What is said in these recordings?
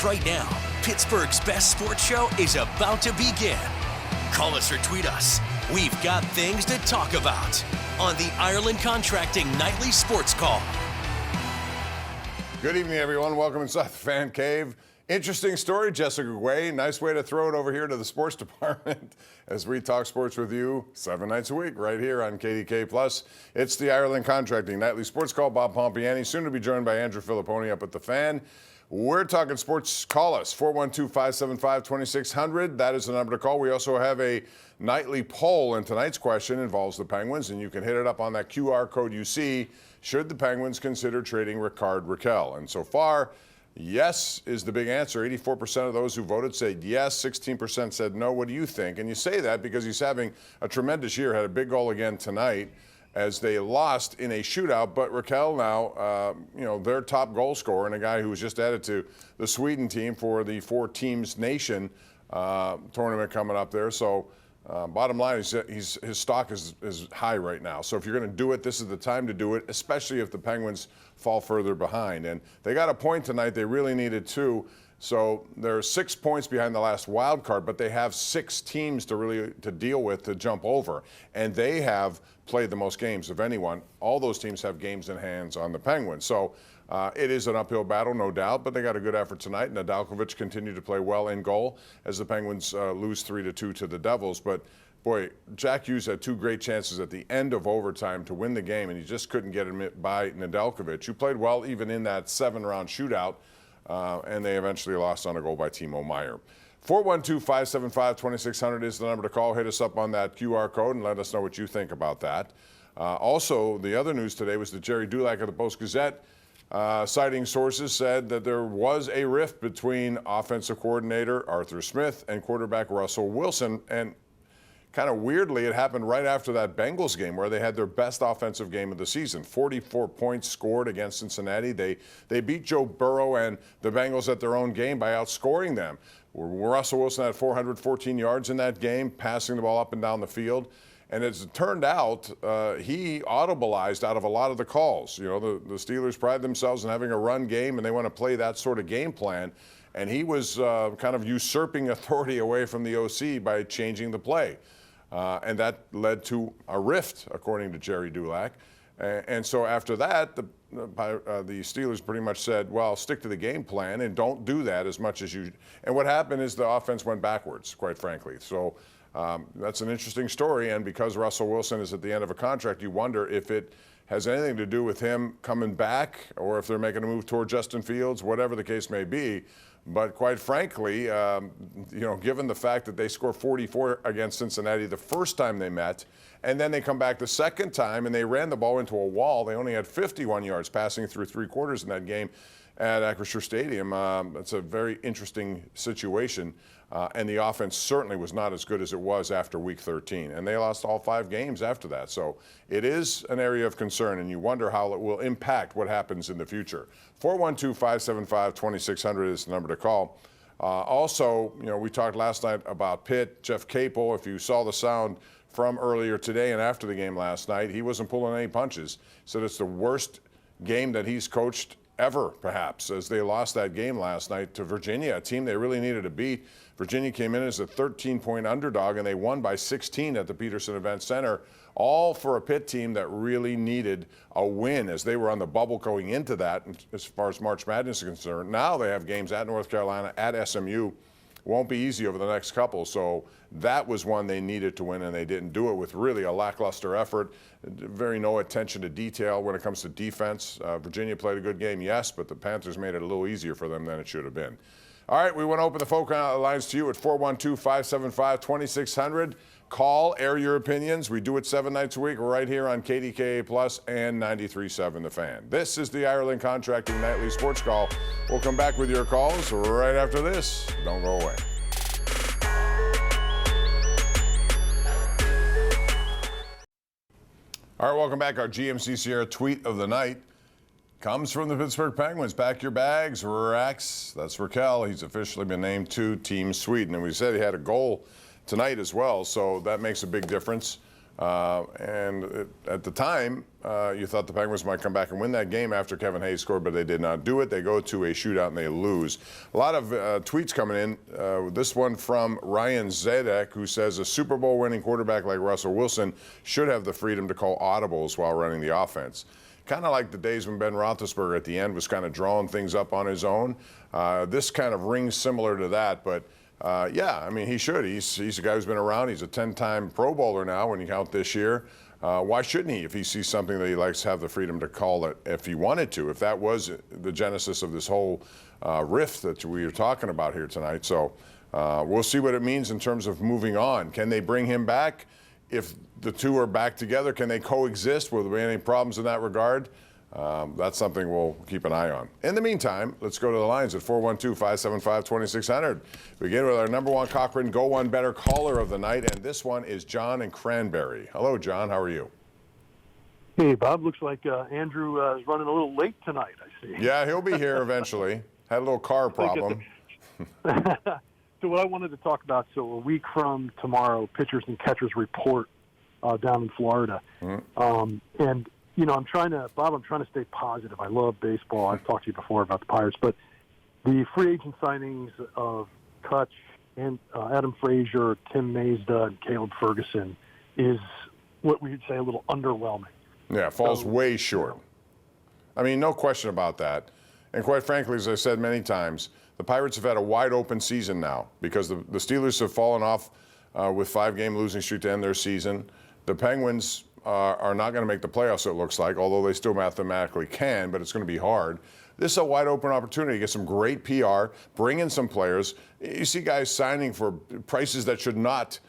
Right now, Pittsburgh's best sports show is about to begin. Call us or tweet us. We've got things to talk about on the Ireland Contracting Nightly Sports Call. Good evening, everyone. Welcome inside the Fan Cave. Interesting story, Jessica Guay. Nice way to throw it over here to the sports department as we talk sports with you 7 nights a week right here on KDKA+. It's the Ireland Contracting Nightly Sports Call. Bob Pompeani, soon to be joined by Andrew Fillipponi up at the Fan. We're talking sports. Call us, 412-575-2600. That is the number to call. We also have a nightly poll, and tonight's question involves the Penguins, and you can hit it up on that QR code you see. Should the Penguins consider trading Rickard Rakell? And so far, yes is the big answer. 84% of those who voted said yes, 16% said no. What do you think? And you say that because he's having a tremendous year, had a big goal again tonight as they lost in a shootout. But Rakell now, their top goal scorer and a guy who was just added to the Sweden team for the Four Teams Nation tournament coming up there. So bottom line is his stock is high right now. So if you're going to do it, this is the time to do it, especially if the Penguins fall further behind. And they got a point tonight. They really needed 2. So they're 6 points behind the last wild card, but they have 6 teams to deal with to jump over. And they have played the most games of anyone. All those teams have games in hands on the Penguins. So it is an uphill battle, no doubt, but they got a good effort tonight. Nedeljkovic continued to play well in goal as the Penguins lose 3-2 to the Devils. But boy, Jack Hughes had 2 great chances at the end of overtime to win the game, and he just couldn't get it by Nedeljkovic, who played well even in that 7-round shootout, and they eventually lost on a goal by Timo Meier. 412-575-2600 is the number to call. Hit us up on that QR code and let us know what you think about that. Also, the other news today was that Jerry Dulac of the Post-Gazette, citing sources, said that there was a rift between offensive coordinator Arthur Smith and quarterback Russell Wilson. And kind of weirdly, it happened right after that Bengals game where they had their best offensive game of the season. 44 points scored against Cincinnati. They beat Joe Burrow and the Bengals at their own game by outscoring them. Russell Wilson had 414 yards in that game, passing the ball up and down the field. And as it turned out, he audibilized out of a lot of the calls. You know, the Steelers pride themselves in having a run game, and they want to play that sort of game plan. And he was kind of usurping authority away from the OC by changing the play. And that led to a rift, according to Jerry Dulac. And so after that, the Steelers pretty much said, well, stick to the game plan and don't do that as much as you. And what happened is the offense went backwards, quite frankly. So that's an interesting story. And because Russell Wilson is at the end of a contract, you wonder if it has anything to do with him coming back or if they're making a move toward Justin Fields, whatever the case may be. But quite frankly, given the fact that they scored 44 against Cincinnati the first time they met, and then they come back the second time and they ran the ball into a wall. They only had 51 yards passing through 3 quarters in that game at Acrisure Stadium. It's a very interesting situation. And the offense certainly was not as good as it was after Week 13. And they lost all 5 games after that. So it is an area of concern, and you wonder how it will impact what happens in the future. 412-575-2600 is the number to call. Also, we talked last night about Pitt, Jeff Capel. If you saw the sound from earlier today and after the game last night, he wasn't pulling any punches. Said it's the worst game that he's coached ever, perhaps, as they lost that game last night to Virginia, a team they really needed to beat. Virginia came in as a 13-point underdog, and they won by 16 at the Peterson Event Center, all for a Pitt team that really needed a win as they were on the bubble going into that as far as March Madness is concerned. Now they have games at North Carolina, at SMU. Won't be easy over the next couple, so that was one they needed to win, and they didn't do it with really a lackluster effort. Very no attention to detail when it comes to defense. Virginia played a good game, yes, but the Panthers made it a little easier for them than it should have been. All right, we want to open the phone lines to you at 412-575-2600. Call, air your opinions. We do it 7 nights a week right here on KDKA+ and 93.7 The Fan. This is the Ireland Contracting Nightly Sports Call. We'll come back with your calls right after this. Don't go away. All right, welcome back. Our GMC Sierra tweet of the night comes from the Pittsburgh Penguins. Pack your bags, Rax. That's Rakell. He's officially been named to Team Sweden. And we said he had a goal tonight as well, so that makes a big difference At the time, you thought the Penguins might come back and win that game after Kevin Hayes scored, but they did not do it. They go to a shootout and they lose. A lot of tweets coming in. This one from Ryan Zedek, who says a Super Bowl winning quarterback like Russell Wilson should have the freedom to call audibles while running the offense. Kind of like the days when Ben Roethlisberger at the end was kind of drawing things up on his own. This kind of rings similar to that, but yeah, I mean, he should. He's a guy who's been around. He's a 10-time Pro Bowler now when you count this year. Why shouldn't he, if he sees something that he likes, have the freedom to call it if he wanted to, if that was the genesis of this whole rift that we are talking about here tonight. So we'll see what it means in terms of moving on. Can they bring him back? If the two are back together, can they coexist? Will there be any problems in that regard? That's something we'll keep an eye on. In the meantime, let's go to the lines at 412-575-2600. Begin with our number one Cochrane Go One Better caller of the night, and this one is John in Cranberry. Hello, John. How are you? Hey, Bob. Looks like Andrew is running a little late tonight, I see. Yeah, he'll be here eventually. Had a little car problem. So what I wanted to talk about, so a week from tomorrow, pitchers and catchers report down in Florida. Mm-hmm. And, you know, I'm trying to stay positive. I love baseball. I've talked to you before about the Pirates. But the free agent signings of Kutch and Adam Frazier, Tim Mazda, and Caleb Ferguson is what we would say a little underwhelming. Yeah, falls way short. I mean, no question about that. And quite frankly, as I said many times, the Pirates have had a wide-open season now because the Steelers have fallen off with 5-game losing streak to end their season. The Penguins are not going to make the playoffs, it looks like, although they still mathematically can, but it's going to be hard. This is a wide-open opportunity to get some great PR, bring in some players. You see guys signing for prices that should not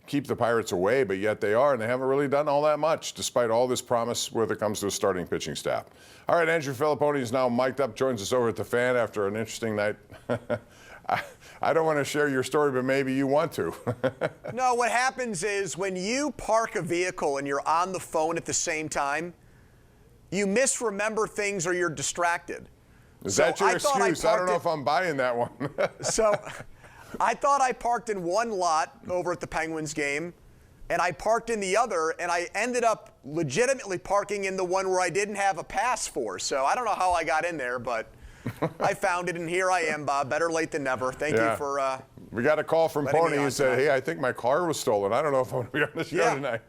keep the Pirates away, but yet they are, and they haven't really done all that much, despite all this promise when it comes to a starting pitching staff. All right, Andrew Fillipponi is now mic'd up, joins us over at the Fan after an interesting night. I don't want to share your story, but maybe you want to. No, what happens is when you park a vehicle and you're on the phone at the same time, you misremember things or you're distracted. Is that your excuse? I don't know if I'm buying that one. So I thought I parked in one lot over at the Penguins game, and I parked in the other, and I ended up legitimately parking in the one where I didn't have a pass for. So I don't know how I got in there, but I found it, and here I am, Bob. Better late than never. Thank you for we got a call from Pony who said, hey, I think my car was stolen. I don't know if I'm going to be on the show tonight.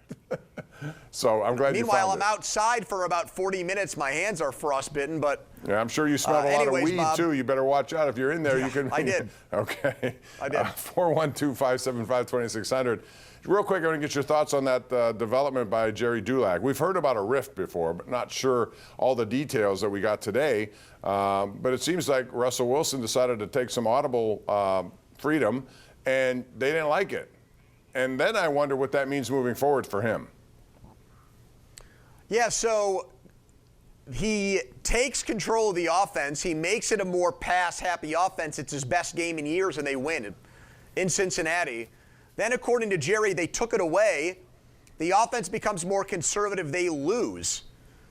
So I'm glad you found it. Meanwhile, I'm outside for about 40 minutes. My hands are frostbitten, but yeah, I'm sure you smelled a lot of weed, Bob, too. You better watch out. If you're in there, you can. I did. Okay. I did. 412-575-2600. Real quick, I want to get your thoughts on that development by Jerry Dulac. We've heard about a rift before, but not sure all the details that we got today. But it seems like Russell Wilson decided to take some audible freedom, and they didn't like it. And then I wonder what that means moving forward for him. Yeah, so he takes control of the offense. He makes it a more pass-happy offense. It's his best game in years, and they win in Cincinnati. Then, according to Jerry, they took it away. The offense becomes more conservative. They lose.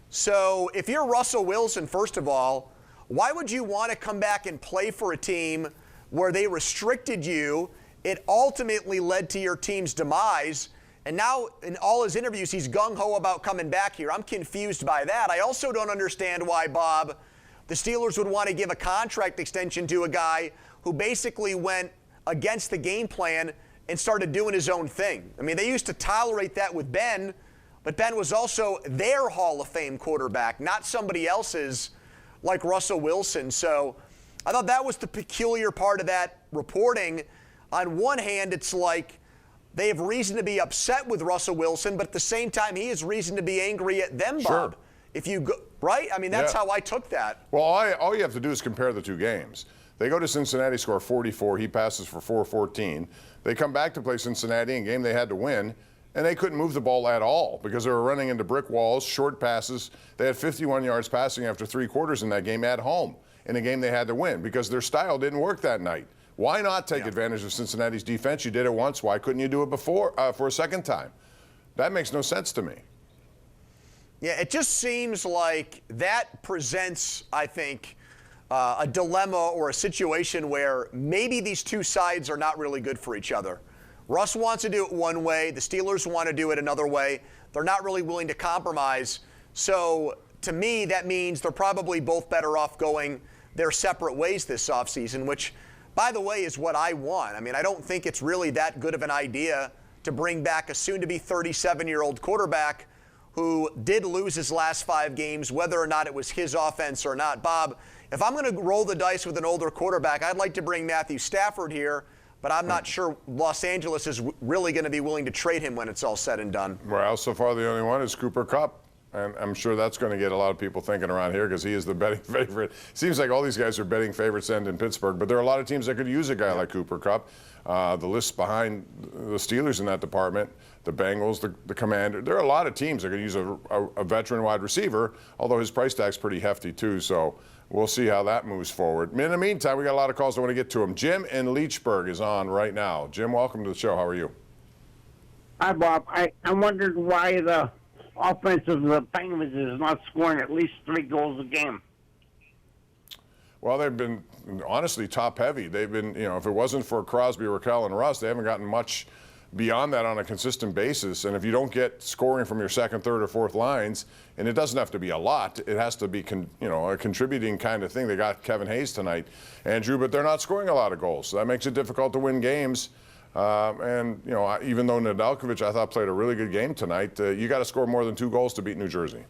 So if you're Russell Wilson, first of all, why would you want to come back and play for a team where they restricted you? It ultimately led to your team's demise. And now, in all his interviews, he's gung-ho about coming back here. I'm confused by that. I also don't understand why, Bob, the Steelers would want to give a contract extension to a guy who basically went against the game plan and started doing his own thing. I mean, they used to tolerate that with Ben, but Ben was also their Hall of Fame quarterback, not somebody else's like Russell Wilson. So I thought that was the peculiar part of that reporting. On one hand, it's like they have reason to be upset with Russell Wilson, but at the same time, he has reason to be angry at them, Bob. Sure. If you go, right? I mean, that's how I took that. Well, all you have to do is compare the two games. They go to Cincinnati, score 44. He passes for 414. They come back to play Cincinnati, a game they had to win, and they couldn't move the ball at all because they were running into brick walls, short passes. They had 51 yards passing after 3 quarters in that game at home, in a game they had to win because their style didn't work that night. Why not take advantage of Cincinnati's defense? You did it once. Why couldn't you do it before for a second time? That makes no sense to me. Yeah, it just seems like that presents, I think, a dilemma or a situation where maybe these two sides are not really good for each other. Russ wants to do it one way. The Steelers want to do it another way. They're not really willing to compromise. So to me, that means they're probably both better off going their separate ways this offseason, which, by the way, is what I want. I mean, I don't think it's really that good of an idea to bring back a soon-to-be 37-year-old quarterback who did lose his last 5 games, whether or not it was his offense or not. Bob, if I'm going to roll the dice with an older quarterback, I'd like to bring Matthew Stafford here, but I'm not sure Los Angeles is really going to be willing to trade him when it's all said and done. Well, so far the only one is Cooper Kupp. And I'm sure that's going to get a lot of people thinking around here because he is the betting favorite. Seems like all these guys are betting favorites end in Pittsburgh, but there are a lot of teams that could use a guy like Cooper Kupp. The list behind the Steelers in that department, the Bengals, the Commander. There are a lot of teams that could use a veteran wide receiver, although his price tag's pretty hefty too. So we'll see how that moves forward. In the meantime, we got a lot of calls. I want to get to them. Jim in Leechburg is on right now. Jim, welcome to the show. How are you? Hi, Bob. I wondered why the offense of the Penguins is not scoring at least 3 goals a game. Well, they've been honestly top heavy. They've been, if it wasn't for Crosby, Raquel, and Russ, they haven't gotten much beyond that on a consistent basis. And if you don't get scoring from your second, third, or fourth lines, and it doesn't have to be a lot, it has to be, a contributing kind of thing. They got Kevin Hayes tonight, Andrew, but they're not scoring a lot of goals. So that makes it difficult to win games. Even though Nedeljkovic, I thought, played a really good game tonight, you got to score more than 2 goals to beat New Jersey.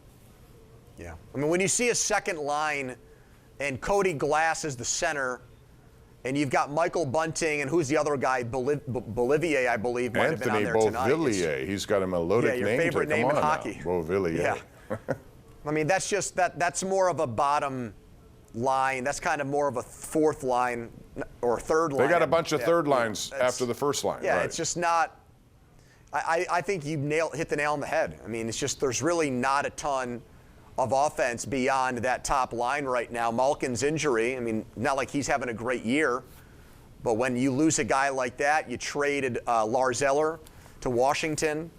Yeah. I mean, when you see a second line and Cody Glass is the center, and you've got Michael Bunting and who's the other guy, Bolivier, I believe, might have been on there tonight. Anthony Beauvillier. He's got a melodic name. Yeah, your favorite name in hockey. Beauvillier. Yeah. I mean, that's more of a bottom line. That's kind of more of a fourth line or third line. They got a bunch of third lines after the first line. Yeah, right. It's just not. I think you hit the nail on the head. I mean, it's just there's really not a ton of offense beyond that top line right now. Malkin's injury, I mean, not like he's having a great year, but when you lose a guy like that, you traded Lars Eller to Washington.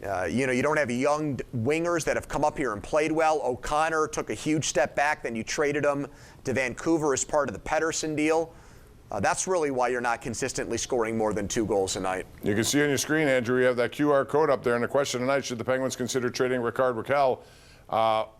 You don't have young wingers that have come up here and played well. O'Connor took a huge step back, then you traded him to Vancouver as part of the Pettersson deal. That's really why you're not consistently scoring more than 2 goals a night. You can see on your screen, Andrew, you have that QR code up there, and the question tonight, should the Penguins consider trading Rickard Rakell?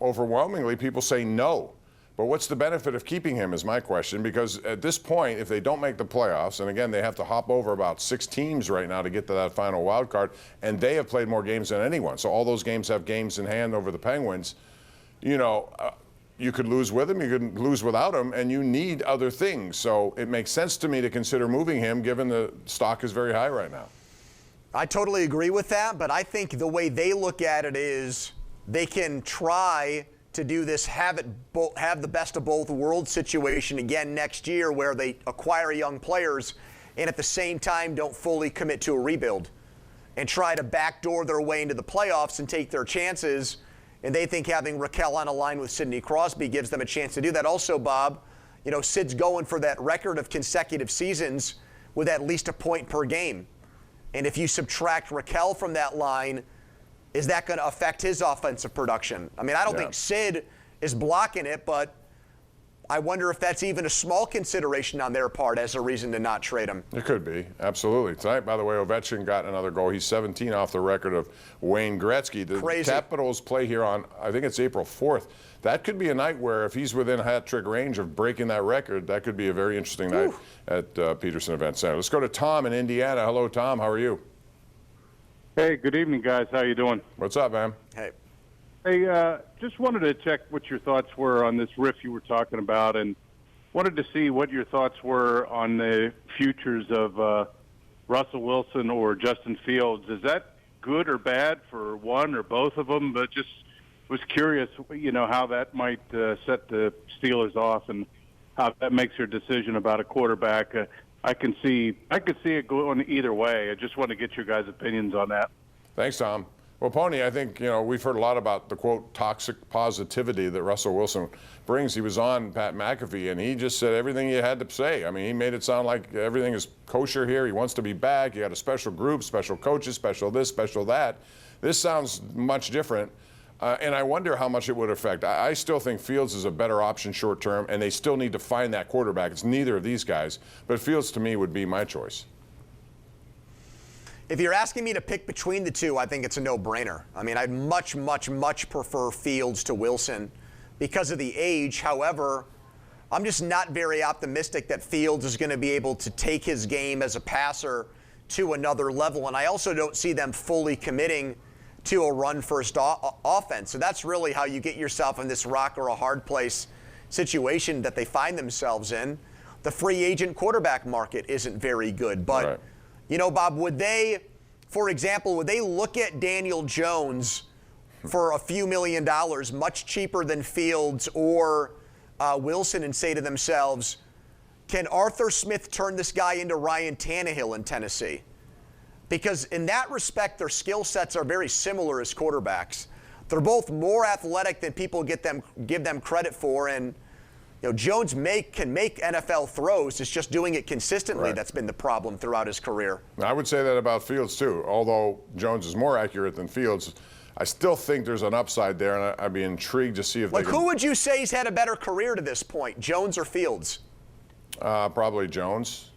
Overwhelmingly, people say no. But what's the benefit of keeping him is my question, because at this point, if they don't make the playoffs, and again, they have to hop over about 6 teams right now to get to that final wild card, and they have played more games than anyone. So all those games have games in hand over the Penguins. You could lose with him, you could lose without him, and you need other things. So it makes sense to me to consider moving him, given the stock is very high right now. I totally agree with that, but I think the way they look at it is they can try to do this have the best of both worlds situation again next year, where they acquire young players and at the same time don't fully commit to a rebuild and try to backdoor their way into the playoffs and take their chances. And they think having Raquel on a line with Sidney Crosby gives them a chance to do that. Also, Bob, Sid's going for that record of consecutive seasons with at least a point per game. And if you subtract Raquel from that line, is that going to affect his offensive production? I mean, I don't think Sid is blocking it, but I wonder if that's even a small consideration on their part as a reason to not trade him. It could be, absolutely. Tonight, by the way, Ovechkin got another goal. He's 17 off the record of Wayne Gretzky. The Crazy. Capitals play here on, I think it's April 4th. That could be a night where if he's within hat-trick range of breaking that record, that could be a very interesting night at Peterson Event Center. Let's go to Tom in Indiana. Hello, Tom. How are you? Hey, good evening, guys. How you doing? What's up, man? Hey. Hey, just wanted to check what your thoughts were on this riff you were talking about, and wanted to see what your thoughts were on the futures of Russell Wilson or Justin Fields. Is that good or bad for one or both of them? But just was curious, how that might set the Steelers off and how that makes your decision about a quarterback. I could see it going either way. I just want to get your guys' opinions on that. Thanks, Tom. Well, Pony, I think, we've heard a lot about the, quote, toxic positivity that Russell Wilson brings. He was on Pat McAfee, and he just said everything he had to say. I mean, he made it sound like everything is kosher here. He wants to be back. He got a special group, special coaches, special this, special that. This sounds much different, and I wonder how much it would affect. I still think Fields is a better option short term, and they still need to find that quarterback. It's neither of these guys, but Fields, to me, would be my choice. If you're asking me to pick between the two, I think it's a no-brainer. I mean, I'd much, much, much prefer Fields to Wilson because of the age. However, I'm just not very optimistic that Fields is going to be able to take his game as a passer to another level. And I also don't see them fully committing to a run-first offense. So that's really how you get yourself in this rock or a hard place situation that they find themselves in. The free agent quarterback market isn't very good. But, right. You know, Bob, would they, for example, would they look at Daniel Jones for a few $1 million, much cheaper than Fields or Wilson, and say to themselves, can Arthur Smith turn this guy into Ryan Tannehill in Tennessee? Because in that respect, their skill sets are very similar as quarterbacks. They're both more athletic than people give them credit for, and you know, Jones can make NFL throws. It's just doing it consistently that's been the problem throughout his career. I would say that about Fields too. Although Jones is more accurate than Fields, I still think there's an upside there, and I'd be intrigued to see if they can. Who would you say has had a better career to this point, Jones or Fields? Probably Jones.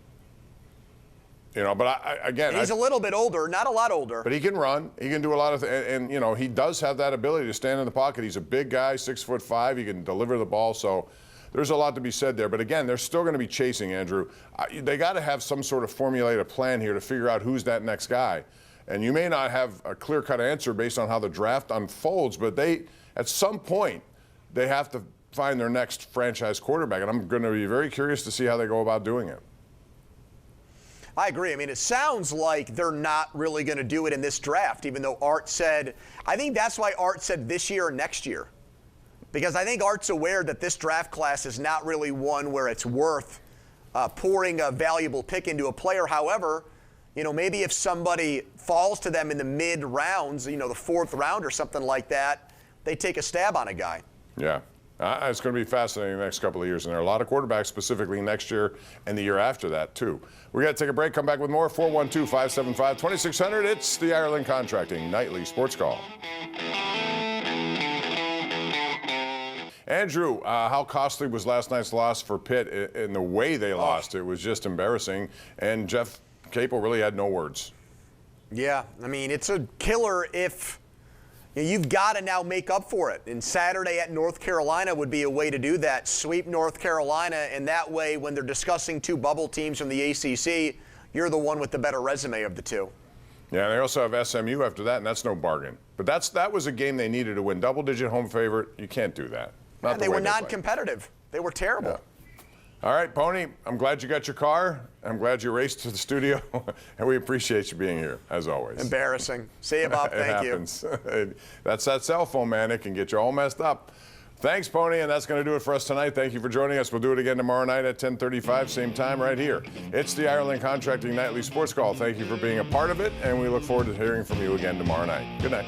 You know, but again, he's a little bit older, not a lot older. But he can run. He can do a lot of and you know, he does have that ability to stand in the pocket. He's a big guy, 6'5". He can deliver the ball. So there's a lot to be said there. But again, they're still going to be chasing, Andrew. They got to have some sort of formulated plan here to figure out who's that next guy. And you may not have a clear-cut answer based on how the draft unfolds, but at some point, they have to find their next franchise quarterback. And I'm going to be very curious to see how they go about doing it. I agree. I mean, it sounds like they're not really going to do it in this draft, even though Art said, I think that's why Art said this year or next year. Because I think Art's aware that this draft class is not really one where it's worth pouring a valuable pick into a player. However, you know, maybe if somebody falls to them in the mid rounds, you know, the 4th round or something like that, they take a stab on a guy. Yeah. It's going to be fascinating the next couple of years. And there are a lot of quarterbacks specifically next year and the year after that, too. We got to take a break. Come back with more. 412-575-2600. It's the Ireland Contracting Nightly Sports Call. Andrew, how costly was last night's loss for Pitt in the way they lost? It was just embarrassing. And Jeff Capel really had no words. Yeah, I mean, it's a killer if you've got to now make up for it. And Saturday at North Carolina would be a way to do that. Sweep North Carolina, and that way when they're discussing two bubble teams from the ACC, you're the one with the better resume of the two. Yeah, they also have SMU after that, and that's no bargain. But that was a game they needed to win. Double-digit home favorite, you can't do that. And they were non-competitive. They were terrible. Yeah. All right, Pony, I'm glad you got your car. I'm glad you raced to the studio, and we appreciate you being here, as always. Embarrassing. See you, Bob. Thank you. It happens. That's that cell phone, man. It can get you all messed up. Thanks, Pony, and that's going to do it for us tonight. Thank you for joining us. We'll do it again tomorrow night at 10:35, same time right here. It's the Ireland Contracting Nightly Sports Call. Thank you for being a part of it, and we look forward to hearing from you again tomorrow night. Good night.